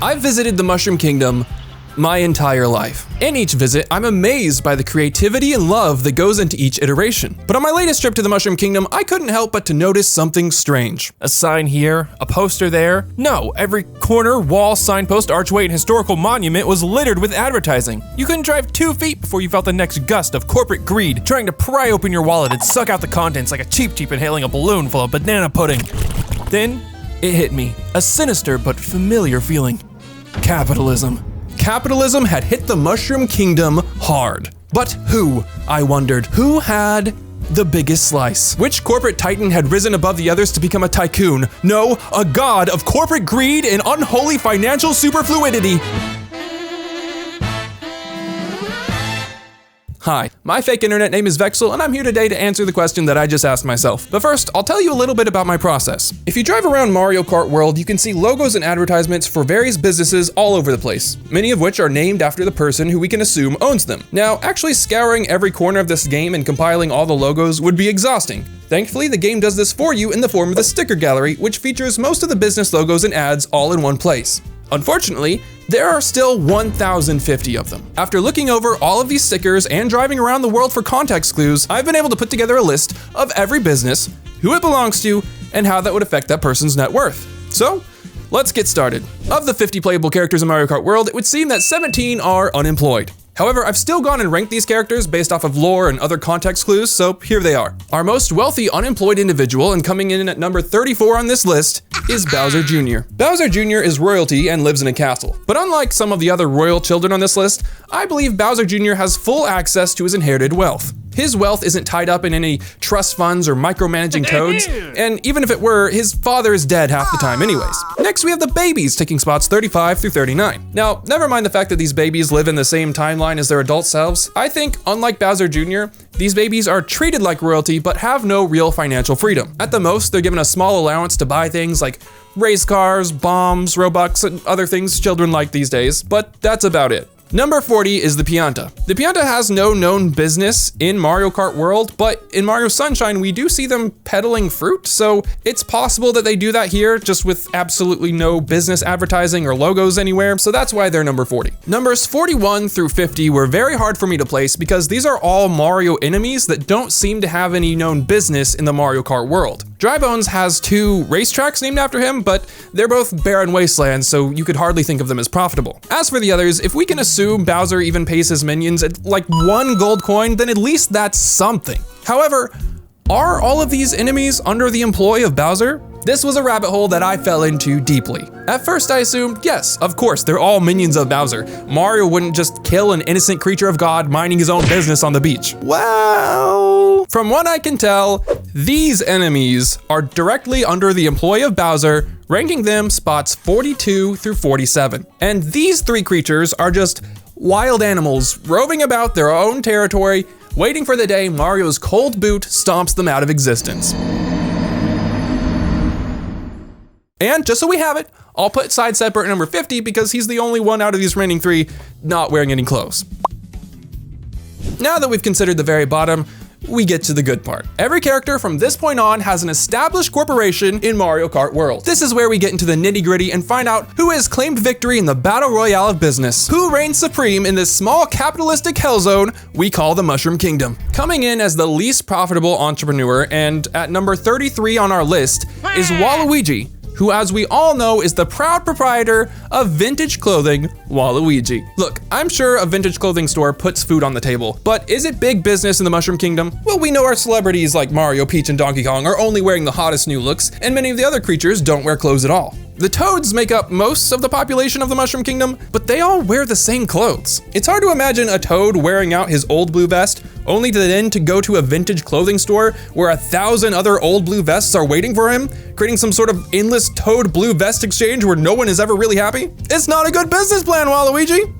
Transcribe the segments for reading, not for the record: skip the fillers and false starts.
I've visited the Mushroom Kingdom my entire life. In each visit, I'm amazed by the creativity and love that goes into each iteration. But on my latest trip to the Mushroom Kingdom, I couldn't help but to notice something strange. A sign here, a poster there. No, every corner, wall, signpost, archway, and historical monument was littered with advertising. You couldn't drive 2 feet before you felt the next gust of corporate greed, trying to pry open your wallet and suck out the contents like a cheap inhaling a balloon full of banana pudding. Then, it hit me. A sinister but familiar feeling. Capitalism. Capitalism had hit the Mushroom Kingdom hard. But who, I wondered, who had the biggest slice? Which corporate titan had risen above the others to become a tycoon? No, a god of corporate greed and unholy financial superfluidity. Hi, my fake internet name is Vexel, and I'm here today to answer the question that I just asked myself. But first, I'll tell you a little bit about my process. If you drive around Mario Kart World, you can see logos and advertisements for various businesses all over the place, many of which are named after the person who we can assume owns them. Now, actually scouring every corner of this game and compiling all the logos would be exhausting. Thankfully, the game does this for you in the form of the sticker gallery, which features most of the business logos and ads all in one place. Unfortunately, there are still 1,050 of them. After looking over all of these stickers and driving around the world for context clues, I've been able to put together a list of every business, who it belongs to, and how that would affect that person's net worth. So, let's get started. Of the 50 playable characters in Mario Kart World, it would seem that 17 are unemployed. However, I've still gone and ranked these characters based off of lore and other context clues, so here they are. Our most wealthy unemployed individual, and coming in at number 34 on this list, is Bowser Jr. Bowser Jr. is royalty and lives in a castle. But unlike some of the other royal children on this list, I believe Bowser Jr. has full access to his inherited wealth. His wealth isn't tied up in any trust funds or micromanaging toads, and even if it were, his father is dead half the time anyways. Next, we have the babies taking spots 35 through 39. Now, never mind the fact that these babies live in the same timeline as their adult selves, I think, unlike Bowser Jr., these babies are treated like royalty but have no real financial freedom. At the most, they're given a small allowance to buy things like race cars, bombs, Robux, and other things children like these days, but that's about it. Number 40 is the Pianta. The Pianta has no known business in Mario Kart World, but in Mario Sunshine, we do see them peddling fruit, so it's possible that they do that here, just with absolutely no business advertising or logos anywhere, so that's why they're number 40. Numbers 41 through 50 were very hard for me to place because these are all Mario enemies that don't seem to have any known business in the Mario Kart world. Drybones has 2 racetracks named after him, but they're both barren wastelands, so you could hardly think of them as profitable. As for the others, if we can assume Bowser even pays his minions at like 1 gold coin, then at least that's something. However, are all of these enemies under the employ of Bowser? This was a rabbit hole that I fell into deeply. At first I assumed, yes, of course, they're all minions of Bowser. Mario wouldn't just kill an innocent creature of God minding his own business on the beach. Well, from what I can tell, these enemies are directly under the employ of Bowser, ranking them spots 42 through 47. And these 3 creatures are just wild animals roving about their own territory, waiting for the day Mario's cold boot stomps them out of existence. And just so we have it, I'll put Sidestepper at number 50 because he's the only one out of these remaining 3 not wearing any clothes. Now that we've considered the very bottom, we get to the good part. Every character from this point on has an established corporation in Mario Kart World. This is where we get into the nitty-gritty and find out who has claimed victory in the battle royale of business. Who reigns supreme in this small capitalistic hellzone we call the Mushroom Kingdom. Coming in as the least profitable entrepreneur and at number 33 on our list is Waluigi, who, as we all know, is the proud proprietor of vintage clothing, Waluigi. Look, I'm sure a vintage clothing store puts food on the table, but is it big business in the Mushroom Kingdom? Well, we know our celebrities like Mario, Peach, and Donkey Kong are only wearing the hottest new looks, and many of the other creatures don't wear clothes at all. The Toads make up most of the population of the Mushroom Kingdom, but they all wear the same clothes. It's hard to imagine a Toad wearing out his old blue vest, only to then to go to a vintage clothing store where 1,000 other old blue vests are waiting for him, creating some sort of endless Toad blue vest exchange where no one is ever really happy. It's not a good business plan, Waluigi!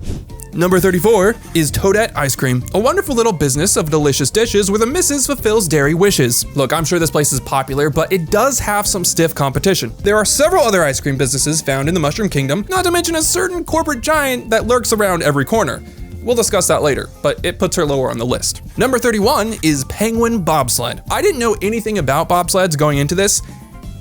Number 34 is Toadette Ice Cream, a wonderful little business of delicious dishes where the missus fulfills dairy wishes. Look, I'm sure this place is popular, but it does have some stiff competition. There are several other ice cream businesses found in the Mushroom Kingdom, not to mention a certain corporate giant that lurks around every corner. We'll discuss that later, but it puts her lower on the list. Number 31 is Penguin Bobsled. I didn't know anything about bobsleds going into this,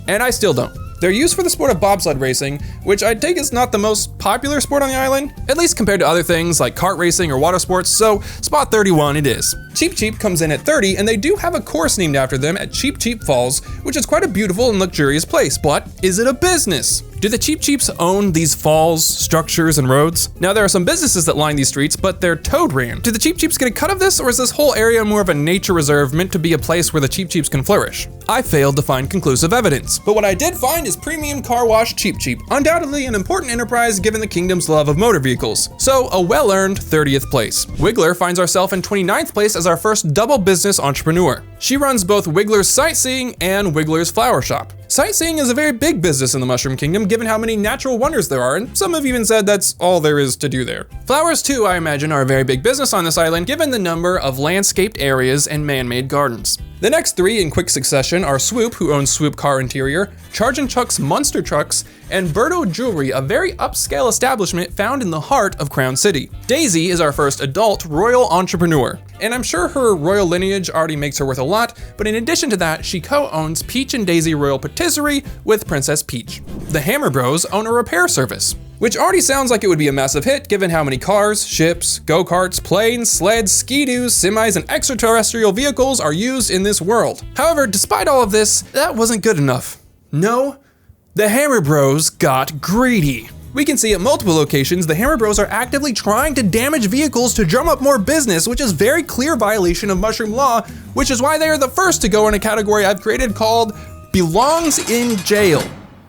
and I still don't. They're used for the sport of bobsled racing, which I take is not the most popular sport on the island, at least compared to other things like kart racing or water sports, so spot 31 it is. Cheep Cheep comes in at 30, and they do have a course named after them at Cheep Cheep Falls, which is quite a beautiful and luxurious place, but is it a business? Do the Cheep Cheeps own these falls, structures, and roads? Now, there are some businesses that line these streets, but they're toad ran. Do the Cheep Cheeps get a cut of this, or is this whole area more of a nature reserve meant to be a place where the Cheep Cheeps can flourish? I failed to find conclusive evidence, but what I did find is Premium Car Wash Cheep Cheep, undoubtedly an important enterprise given the kingdom's love of motor vehicles. So, a well-earned 30th place. Wiggler finds herself in 29th place as our first double business entrepreneur. She runs both Wiggler's Sightseeing and Wiggler's Flower Shop. Sightseeing is a very big business in the Mushroom Kingdom given how many natural wonders there are, and some have even said that's all there is to do there. Flowers too, I imagine, are a very big business on this island given the number of landscaped areas and man-made gardens. The next three in quick succession are Swoop, who owns Swoop Car Interior, Charge and Chuck's Monster Trucks, and Birdo Jewelry, a very upscale establishment found in the heart of Crown City. Daisy is our first adult royal entrepreneur, and I'm sure her royal lineage already makes her worth a lot, but in addition to that, she co-owns Peach and Daisy Royal Patisserie with Princess Peach. The Hammer Bros own a repair service, which already sounds like it would be a massive hit given how many cars, ships, go-karts, planes, sleds, ski-doos, semis, and extraterrestrial vehicles are used in this world. However, despite all of this, that wasn't good enough. No, the Hammer Bros got greedy. We can see at multiple locations the Hammer Bros are actively trying to damage vehicles to drum up more business, which is very clear violation of mushroom law, which is why they are the first to go in a category I've created called Belongs in Jail.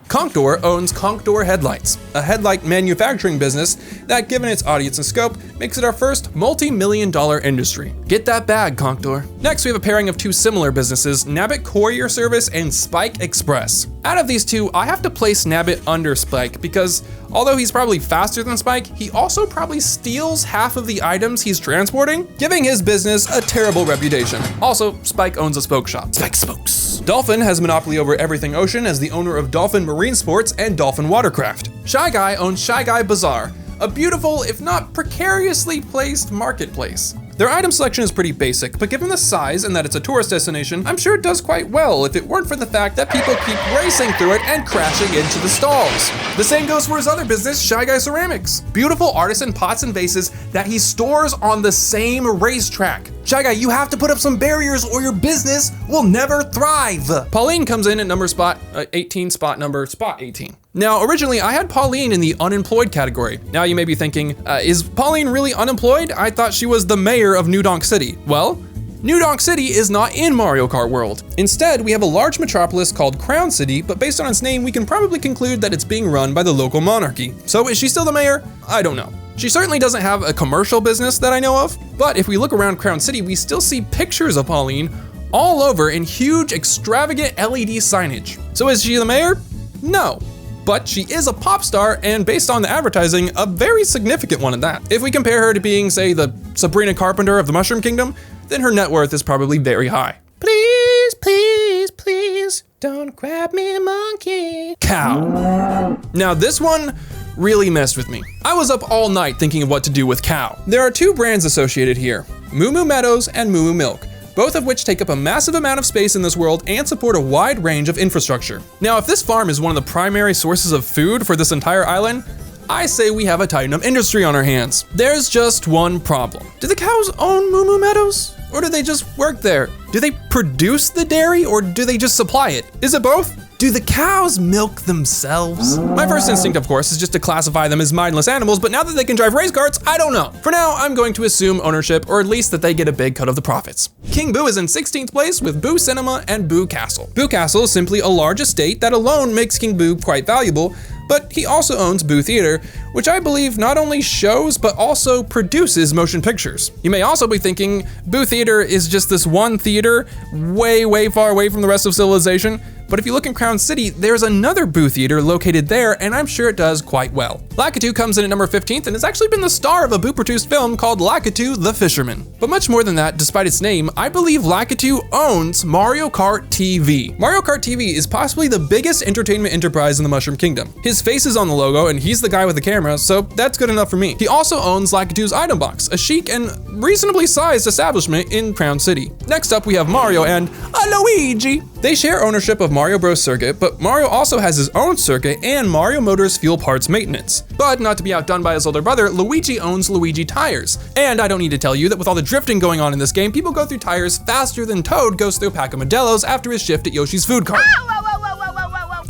Conkdor owns Conkdor Headlights, a headlight manufacturing business that, given its audience and scope, makes it our first multi-million-dollar industry. Get that bag, Conkdor. Next, we have a pairing of two similar businesses, Nabbit Courier Service and Spike Express. Out of these two, I have to place Nabbit under Spike because although he's probably faster than Spike, he also probably steals half of the items he's transporting, giving his business a terrible reputation. Also, Spike owns a spoke shop. Spike Spokes. Dolphin has monopoly over everything ocean as the owner of Dolphin Marine Sports and Dolphin Watercraft. Shy Guy owns Shy Guy Bazaar, a beautiful, if not precariously placed marketplace. Their item selection is pretty basic, but given the size and that it's a tourist destination, I'm sure it does quite well if it weren't for the fact that people keep racing through it and crashing into the stalls. The same goes for his other business, Shy Guy Ceramics. Beautiful artisan pots and vases that he stores on the same racetrack. Shy Guy, you have to put up some barriers or your business will never thrive. Pauline comes in at spot 18. Now, originally I had Pauline in the unemployed category. Now you may be thinking, is Pauline really unemployed? I thought she was the mayor of New Donk City. Well, New Donk City is not in Mario Kart World. Instead, we have a large metropolis called Crown City, but based on its name, we can probably conclude that it's being run by the local monarchy. So is she still the mayor? I don't know. She certainly doesn't have a commercial business that I know of, but if we look around Crown City, we still see pictures of Pauline all over in huge, extravagant LED signage. So is she the mayor? No. But she is a pop star, and based on the advertising, a very significant one at that. If we compare her to being, say, the Sabrina Carpenter of the Mushroom Kingdom, then her net worth is probably very high. Please, please, please, don't grab me, monkey. Cow. Now this one really messed with me. I was up all night thinking of what to do with cow. There are two brands associated here, Moo Moo Meadows and Moo Moo Milk, both of which take up a massive amount of space in this world and support a wide range of infrastructure. Now, if this farm is one of the primary sources of food for this entire island, I say we have a titan industry on our hands. There's just one problem. Do the cows own Moo Moo Meadows? Or do they just work there? Do they produce the dairy or do they just supply it? Is it both? Do the cows milk themselves? My first instinct, of course, is just to classify them as mindless animals, but now that they can drive race carts, I don't know. For now, I'm going to assume ownership, or at least that they get a big cut of the profits. King Boo is in 16th place with Boo Cinema and Boo Castle. Boo Castle is simply a large estate that alone makes King Boo quite valuable, but he also owns Boo Theater, which I believe not only shows, but also produces motion pictures. You may also be thinking Boo Theater is just this one theater way far away from the rest of civilization, but if you look in Crown City, there's another Boo Theater located there, and I'm sure it does quite well. Lakitu comes in at number 15th and has actually been the star of a Boo-produced film called Lakitu the Fisherman. But much more than that, despite its name, I believe Lakitu owns Mario Kart TV. Mario Kart TV is possibly the biggest entertainment enterprise in the Mushroom Kingdom. His face is on the logo and he's the guy with the camera, so that's good enough for me. He also owns Lakitu's Item Box, a chic and reasonably sized establishment in Crown City. Next up, we have Mario and Luigi. They share ownership of Mario Bros. Circuit, but Mario also has his own circuit and Mario Motors fuel parts maintenance. But not to be outdone by his older brother, Luigi owns Luigi Tires. And I don't need to tell you that with all the drifting going on in this game, people go through tires faster than Toad goes through a pack of Modelo's after his shift at Yoshi's food cart.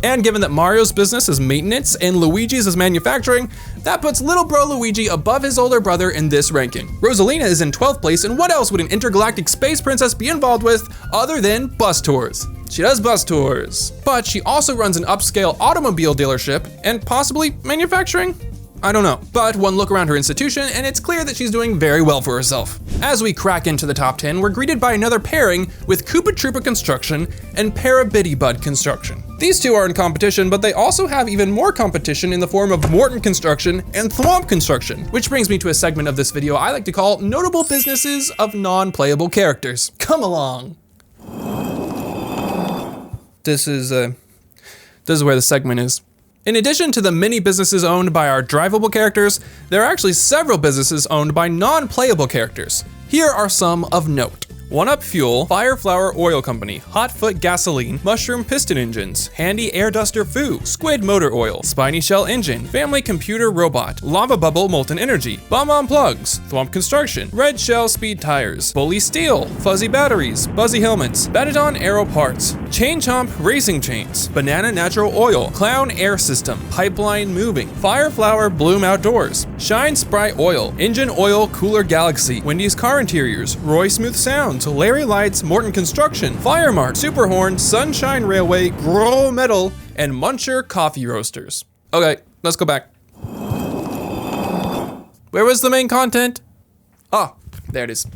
And given that Mario's business is maintenance and Luigi's is manufacturing, that puts little bro Luigi above his older brother in this ranking. Rosalina is in 12th place, and what else would an intergalactic space princess be involved with other than bus tours? She does bus tours, but she also runs an upscale automobile dealership and possibly manufacturing? I don't know. But one look around her institution and it's clear that she's doing very well for herself. As we crack into the top 10, we're greeted by another pairing with Koopa Troopa Construction and Parabitty Construction. These two are in competition, but they also have even more competition in the form of Morton Construction and Thwomp Construction, which brings me to a segment of this video I like to call Notable Businesses of Non-Playable Characters. Come along. This is where the segment is. In addition to the many businesses owned by our drivable characters, there are actually several businesses owned by non-playable characters. Here are some of note. 1UP Fuel, Fireflower Oil Company, Hotfoot Gasoline, Mushroom Piston Engines, Handy Air Duster Foo, Squid Motor Oil, Spiny Shell Engine, Family Computer Robot, Lava Bubble Molten Energy, Bomb Plugs, Thwomp Construction, Red Shell Speed Tires, Bully Steel, Fuzzy Batteries, Buzzy Helmets, Batadon Aero Parts, Chain Chomp Racing Chains, Banana Natural Oil, Clown Air System, Pipeline Moving, Fireflower Bloom Outdoors, Shine Sprite Oil, Engine Oil Cooler Galaxy, Wendy's Car Interiors, Roy Smooth Sounds, Larry Lights, Morton Construction, Firemart, Superhorn, Sunshine Railway, Grow Metal, and Muncher Coffee Roasters. Okay, let's go back. Where was the main content? Oh, there it is.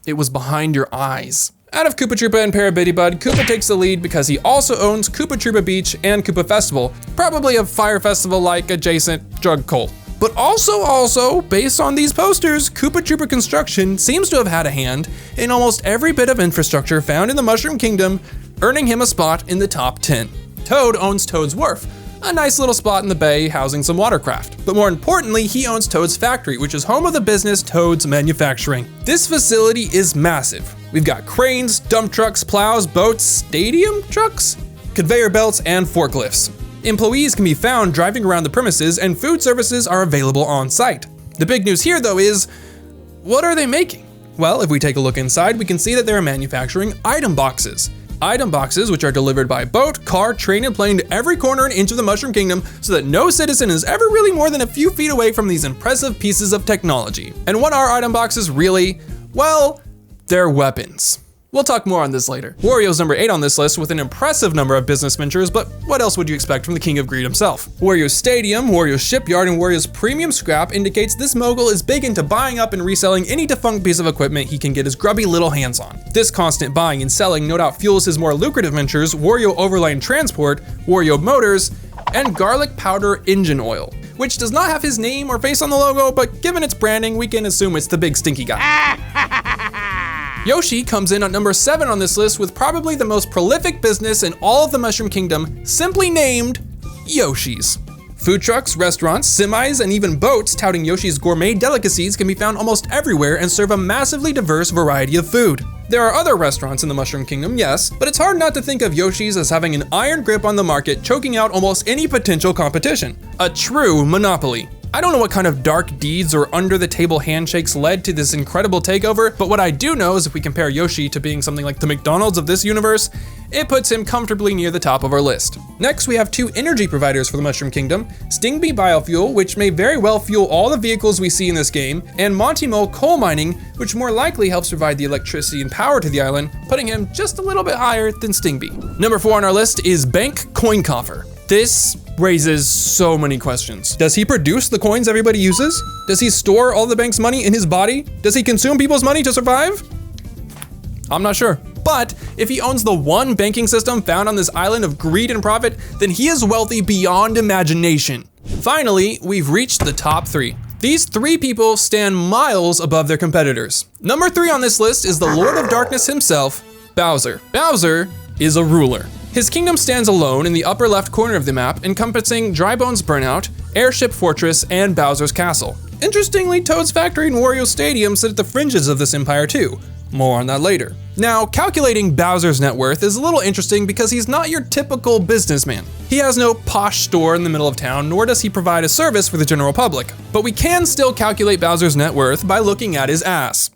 It was behind your eyes. Out of Koopa Troopa and Parabitty Bud, Koopa takes the lead because he also owns Koopa Troopa Beach and Koopa Festival, probably a Fire Festival-like adjacent drug cult. But also, based on these posters, Koopa Troopa Construction seems to have had a hand in almost every bit of infrastructure found in the Mushroom Kingdom, earning him a spot in the top 10. Toad owns Toad's Wharf, a nice little spot in the bay housing some watercraft. But more importantly, he owns Toad's Factory, which is home of the business Toad's Manufacturing. This facility is massive. We've got cranes, dump trucks, plows, boats, stadium trucks, conveyor belts, and forklifts. Employees can be found driving around the premises and food services are available on site. The big news here though is, what are they making? Well, if we take a look inside, we can see that they're manufacturing item boxes. Item boxes which are delivered by boat, car, train, and plane to every corner and inch of the Mushroom Kingdom so that no citizen is ever really more than a few feet away from these impressive pieces of technology. And what are item boxes really? Well, they're weapons. We'll talk more on this later. Wario's number 8 on this list with an impressive number of business ventures, but what else would you expect from the King of Greed himself? Wario's Stadium, Wario's Shipyard, and Wario's Premium Scrap indicates this mogul is big into buying up and reselling any defunct piece of equipment he can get his grubby little hands on. This constant buying and selling no doubt fuels his more lucrative ventures, Wario Overland Transport, Wario Motors, and Garlic Powder Engine Oil, which does not have his name or face on the logo, but given its branding, we can assume it's the big stinky guy. Yoshi comes in at number 7 on this list with probably the most prolific business in all of the Mushroom Kingdom, simply named Yoshi's. Food trucks, restaurants, semis, and even boats touting Yoshi's gourmet delicacies can be found almost everywhere and serve a massively diverse variety of food. There are other restaurants in the Mushroom Kingdom, yes, but it's hard not to think of Yoshi's as having an iron grip on the market, choking out almost any potential competition. A true monopoly. I don't know what kind of dark deeds or under-the-table handshakes led to this incredible takeover, but what I do know is if we compare Yoshi to being something like the McDonald's of this universe, it puts him comfortably near the top of our list. Next, we have 2 energy providers for the Mushroom Kingdom, Stingbee Biofuel, which may very well fuel all the vehicles we see in this game, and Monty Mole Coal Mining, which more likely helps provide the electricity and power to the island, putting him just a little bit higher than Stingbee. Number 4 on our list is Bank Coin Coffer. This raises so many questions. Does he produce the coins everybody uses? Does he store all the bank's money in his body? Does he consume people's money to survive? I'm not sure. But if he owns the one banking system found on this island of greed and profit, then he is wealthy beyond imagination. Finally, we've reached the top 3. These 3 people stand miles above their competitors. Number 3 on this list is the Lord of Darkness himself, Bowser. Bowser is a ruler. His kingdom stands alone in the upper left corner of the map, encompassing Drybone's Burnout, Airship Fortress, and Bowser's Castle. Interestingly, Toad's Factory and Wario Stadium sit at the fringes of this empire too. More on that later. Now, calculating Bowser's net worth is a little interesting because he's not your typical businessman. He has no posh store in the middle of town, nor does he provide a service for the general public. But we can still calculate Bowser's net worth by looking at his assets.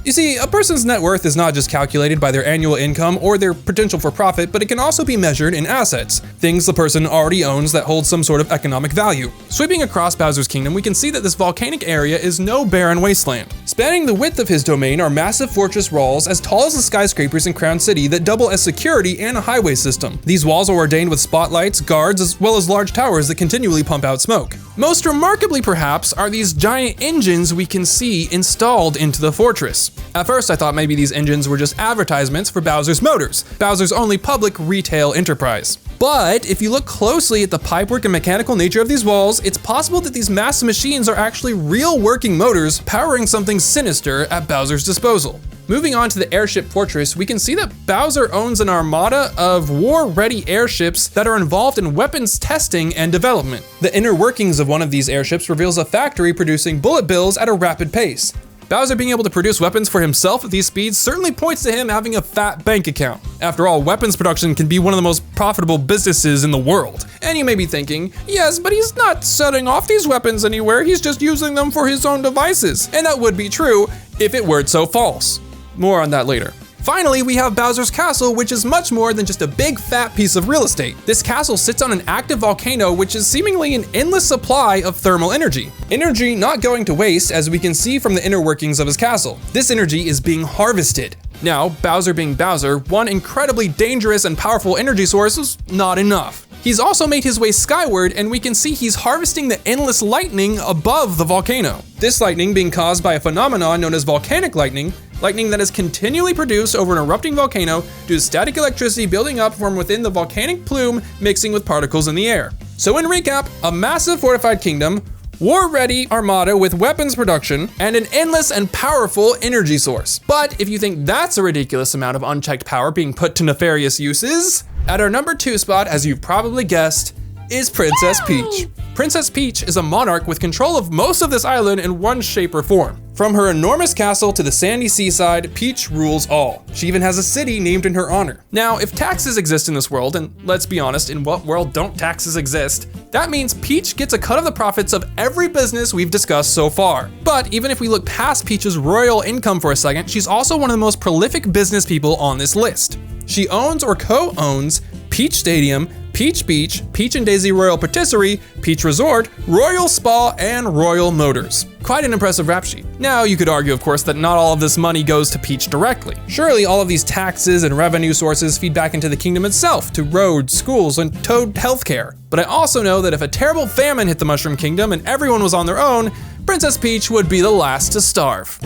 You see, a person's net worth is not just calculated by their annual income or their potential for profit, but it can also be measured in assets, things the person already owns that hold some sort of economic value. Sweeping across Bowser's kingdom, we can see that this volcanic area is no barren wasteland. Spanning the width of his domain are massive fortress walls as tall as the skyscrapers in Crown City that double as security and a highway system. These walls are ordained with spotlights, guards, as well as large towers that continually pump out smoke. Most remarkably, perhaps, are these giant engines we can see installed into the fortress. At first, I thought maybe these engines were just advertisements for Bowser's Motors, Bowser's only public retail enterprise. But if you look closely at the pipework and mechanical nature of these walls, it's possible that these massive machines are actually real working motors powering something sinister at Bowser's disposal. Moving on to the Airship Fortress, we can see that Bowser owns an armada of war-ready airships that are involved in weapons testing and development. The inner workings of one of these airships reveals a factory producing bullet bills at a rapid pace. Bowser being able to produce weapons for himself at these speeds certainly points to him having a fat bank account. After all, weapons production can be one of the most profitable businesses in the world. And you may be thinking, yes, but he's not setting off these weapons anywhere, he's just using them for his own devices. And that would be true if it weren't so false. More on that later. Finally, we have Bowser's Castle, which is much more than just a big fat piece of real estate. This castle sits on an active volcano, which is seemingly an endless supply of thermal energy. Energy not going to waste, as we can see from the inner workings of his castle. This energy is being harvested. Now, Bowser being Bowser, one incredibly dangerous and powerful energy source is not enough. He's also made his way skyward, and we can see he's harvesting the endless lightning above the volcano. This lightning being caused by a phenomenon known as volcanic lightning that is continually produced over an erupting volcano due to static electricity building up from within the volcanic plume mixing with particles in the air. So in recap, a massive fortified kingdom, war-ready armada with weapons production, and an endless and powerful energy source. But if you think that's a ridiculous amount of unchecked power being put to nefarious uses, at our number 2 spot, as you've probably guessed, is Princess Peach. Princess Peach is a monarch with control of most of this island in one shape or form. From her enormous castle to the sandy seaside, Peach rules all. She even has a city named in her honor. Now, if taxes exist in this world, and let's be honest, in what world don't taxes exist? That means Peach gets a cut of the profits of every business we've discussed so far. But even if we look past Peach's royal income for a second, she's also one of the most prolific business people on this list. She owns or co-owns Peach Stadium, Peach Beach, Peach and Daisy Royal Patisserie, Peach Resort, Royal Spa, and Royal Motors. Quite an impressive rap sheet. Now, you could argue, of course, that not all of this money goes to Peach directly. Surely all of these taxes and revenue sources feed back into the kingdom itself, to roads, schools, and Toad healthcare. But I also know that if a terrible famine hit the Mushroom Kingdom and everyone was on their own, Princess Peach would be the last to starve.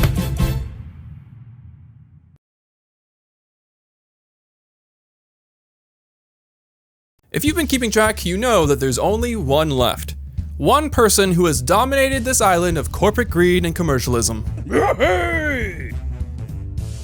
If you've been keeping track, you know that there's only one left. One person who has dominated this island of corporate greed and commercialism.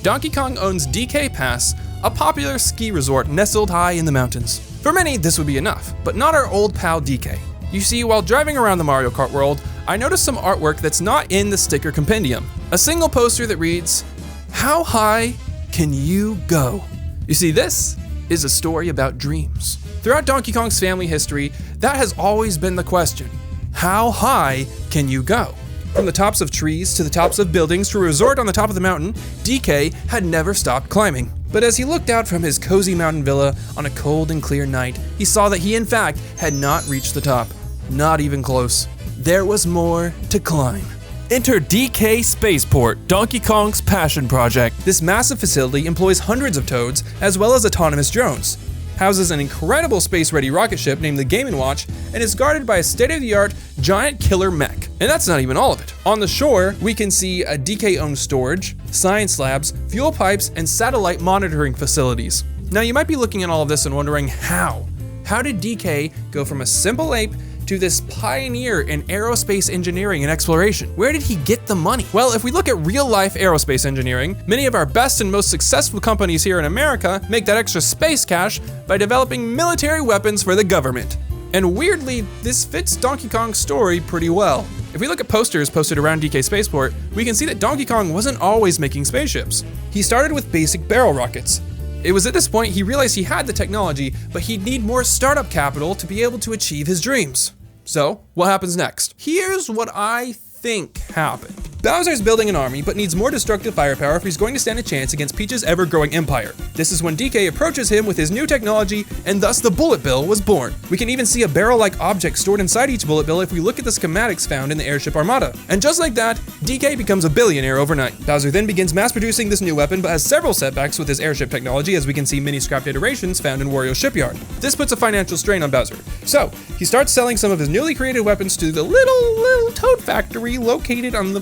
Donkey Kong owns DK Pass, a popular ski resort nestled high in the mountains. For many, this would be enough, but not our old pal DK. You see, while driving around the Mario Kart World, I noticed some artwork that's not in the sticker compendium. A single poster that reads, "How high can you go?" You see, this is a story about dreams. Throughout Donkey Kong's family history, that has always been the question. How high can you go? From the tops of trees to the tops of buildings to a resort on the top of the mountain, DK had never stopped climbing. But as he looked out from his cozy mountain villa on a cold and clear night, he saw that he in fact had not reached the top. Not even close. There was more to climb. Enter DK Spaceport, Donkey Kong's passion project. This massive facility employs hundreds of Toads, as well as autonomous drones, houses an incredible space-ready rocket ship named the Game & Watch, and is guarded by a state-of-the-art giant killer mech. And that's not even all of it. On the shore, we can see a DK-owned storage, science labs, fuel pipes, and satellite monitoring facilities. Now you might be looking at all of this and wondering how? How did DK go from a simple ape to this pioneer in aerospace engineering and exploration? Where did he get the money? Well, if we look at real-life aerospace engineering, many of our best and most successful companies here in America make that extra space cash by developing military weapons for the government. And weirdly, this fits Donkey Kong's story pretty well. If we look at posters posted around DK Spaceport, we can see that Donkey Kong wasn't always making spaceships. He started with basic barrel rockets. It was at this point he realized he had the technology, but he'd need more startup capital to be able to achieve his dreams. So, what happens next? Here's what I think happened. Bowser's building an army, but needs more destructive firepower if he's going to stand a chance against Peach's ever-growing empire. This is when DK approaches him with his new technology, and thus the bullet bill was born. We can even see a barrel-like object stored inside each bullet bill if we look at the schematics found in the airship armada. And just like that, DK becomes a billionaire overnight. Bowser then begins mass-producing this new weapon, but has several setbacks with his airship technology, as we can see many scrapped iterations found in Wario's shipyard. This puts a financial strain on Bowser. So, he starts selling some of his newly created weapons to the little Toad factory located on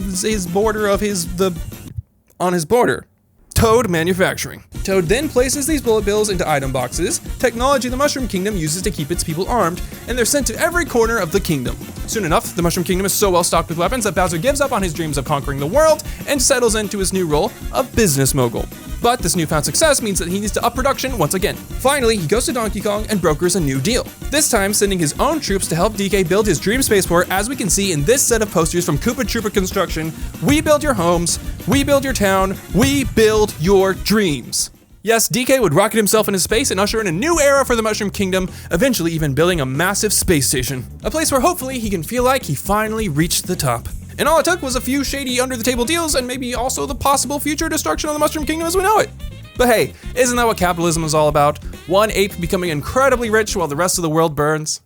his border. Toad Manufacturing. Toad then places these bullet bills into item boxes, technology the Mushroom Kingdom uses to keep its people armed, and they're sent to every corner of the kingdom. Soon enough, the Mushroom Kingdom is so well stocked with weapons that Bowser gives up on his dreams of conquering the world and settles into his new role of business mogul. But this newfound success means that he needs to up production once again. Finally, he goes to Donkey Kong and brokers a new deal. This time, sending his own troops to help DK build his dream spaceport, as we can see in this set of posters from Koopa Troopa Construction. We build your homes, we build your town, we build your dreams. Yes, DK would rocket himself into space and usher in a new era for the Mushroom Kingdom, eventually even building a massive space station. A place where hopefully he can feel like he finally reached the top. And all it took was a few shady under-the-table deals and maybe also the possible future destruction of the Mushroom Kingdom as we know it. But hey, isn't that what capitalism is all about? One ape becoming incredibly rich while the rest of the world burns?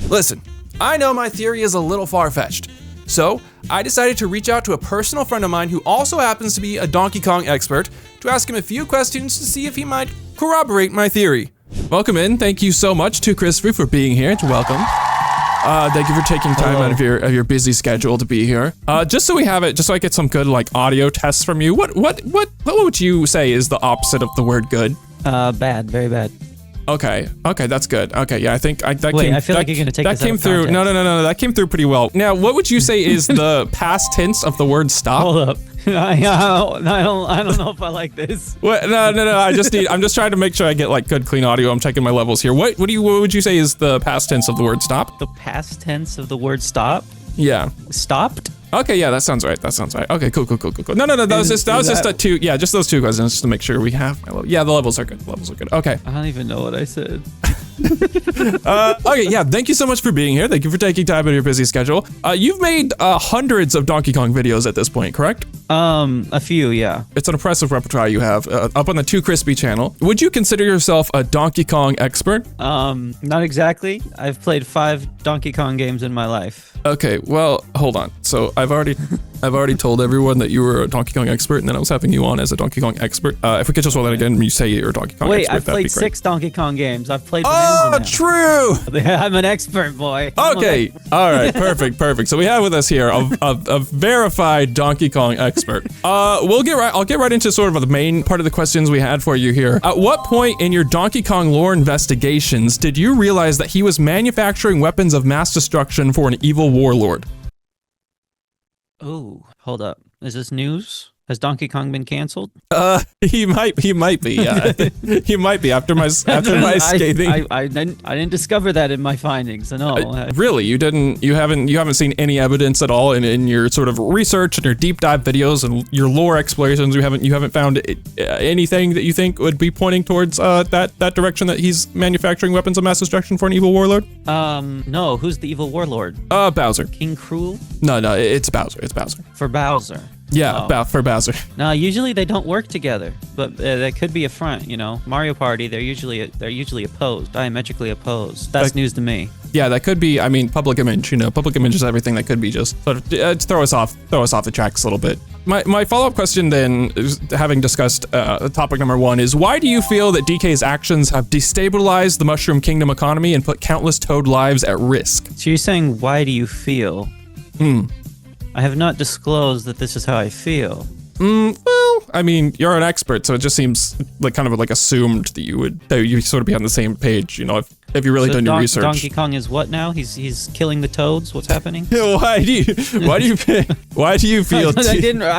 Listen, I know my theory is a little far-fetched. So, I decided to reach out to a personal friend of mine who also happens to be a Donkey Kong expert to ask him a few questions to see if he might corroborate my theory. Welcome in. Thank you so much to Christopher for being here. Welcome. Thank you for taking time out of your busy schedule to be here. Just so we have it, just so I get some good audio tests from you. What would you say is the opposite of the word good? Bad, very bad. Okay, that's good. Okay, yeah, I think I feel like you're gonna take that this came out of through. context. No, that came through pretty well. Now, what would you say is the past tense of the word stop? Hold up. I don't know if I like this. What? No. I'm just trying to make sure I get good clean audio. I'm checking my levels here. What would you say is the past tense of the word stop? The past tense of the word stop? Yeah. Stopped? Okay, yeah, that sounds right. Okay, cool. No. That was just two. Yeah, just those two questions just to make sure we have my level. Yeah, the levels are good. Okay. I don't even know what I said. Okay, yeah, thank you so much for being here. Thank you for taking time out of your busy schedule. You've made hundreds of Donkey Kong videos at this point, correct? A few, yeah. It's an impressive repertoire you have up on the Too Crispy channel. Would you consider yourself a Donkey Kong expert? Not exactly. I've played 5 Donkey Kong games in my life. Okay, well, hold on. So I've already told everyone that you were a Donkey Kong expert, and then I was having you on as a Donkey Kong expert. If we could just roll that again, you say you're a Donkey Kong expert. Wait, I've played 6 Donkey Kong games. I've played Oh, true! I'm an expert, boy. Okay, all right, perfect. So we have with us here a verified Donkey Kong expert. I'll get right into sort of the main part of the questions we had for you here. At what point in your Donkey Kong lore investigations did you realize that he was manufacturing weapons of mass destruction for an evil warlord? Oh, hold up. Is this news? Has Donkey Kong been canceled? He might be. Yeah, he might be after my scathing. I didn't discover that in my findings. So no. Really, you haven't seen any evidence at all in your sort of research and your deep dive videos and your lore explorations. You haven't found anything that you think would be pointing towards that direction that he's manufacturing weapons of mass destruction for an evil warlord. No. Who's the evil warlord? Bowser. King Cruel? No, it's Bowser. It's Bowser. For Bowser. Yeah, for Bowser. No, usually they don't work together, but that could be a front. Mario Party, they're usually opposed, diametrically opposed. That's news to me. Yeah, that could be. I mean, public image. Public image is everything. That could be just sort of throw us off the tracks a little bit. My follow-up question then, having discussed topic number 1, is why do you feel that DK's actions have destabilized the Mushroom Kingdom economy and put countless toad lives at risk? So you're saying, why do you feel? I have not disclosed that this is how I feel. Well, I mean, you're an expert, so it just seems like kind of like assumed that you sort of be on the same page, you know, if you really done your research. Donkey Kong is what now? He's killing the toads? What's happening? Why do you feel?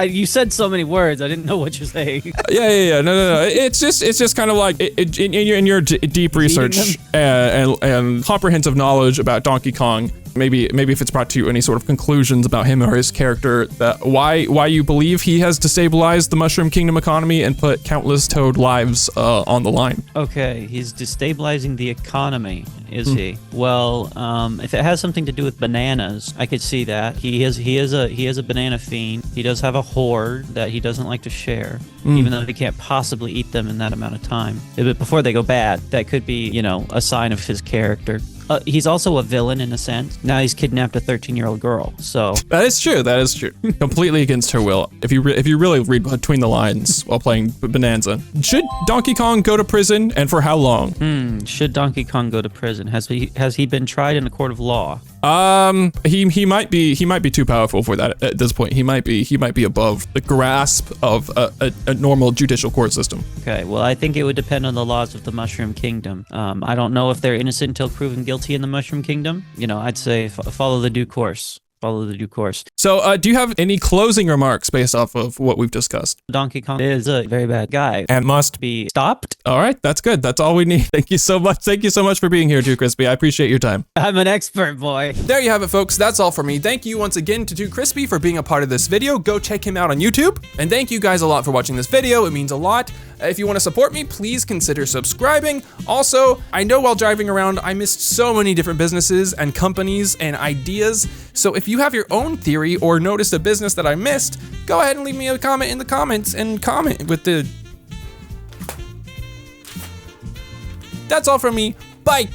You said so many words. I didn't know what you're saying. Yeah. No. It's just kind of like in your deep research and comprehensive knowledge about Donkey Kong. Maybe if it's brought to you any sort of conclusions about him or his character, that why you believe he has destabilized the Mushroom Kingdom economy and put countless toad lives on the line. Okay, he's destabilizing the economy, is he? Well, if it has something to do with bananas, I could see that. He is a banana fiend. He does have a hoard that he doesn't like to share, even though he can't possibly eat them in that amount of time. But before they go bad, that could be, a sign of his character. He's also a villain in a sense. Now he's kidnapped a 13-year-old girl, so... That is true. Completely against her will. If you really read between the lines while playing Bonanza. Should Donkey Kong go to prison, and for how long? Should Donkey Kong go to prison? Has he been tried in a court of law? He might be too powerful for that at this point. He might be above the grasp of a normal judicial court system. Okay, well, I think it would depend on the laws of the Mushroom Kingdom. I don't know if they're innocent until proven guilty in the Mushroom Kingdom. I'd say follow the due course. Follow the due course. So, do you have any closing remarks based off of what we've discussed? Donkey Kong is a very bad guy and must be stopped. All right, that's good. That's all we need. Thank you so much. Thank you so much for being here, Too Crispy. I appreciate your time. I'm an expert, boy. There you have it, folks. That's all for me. Thank you once again to Too Crispy for being a part of this video. Go check him out on YouTube. And thank you guys a lot for watching this video. It means a lot. If you want to support me, please consider subscribing. Also, I know while driving around, I missed so many different businesses and companies and ideas. So if you have your own theory or noticed a business that I missed, go ahead and leave me a comment in the comments and comment with the... That's all from me. Bye.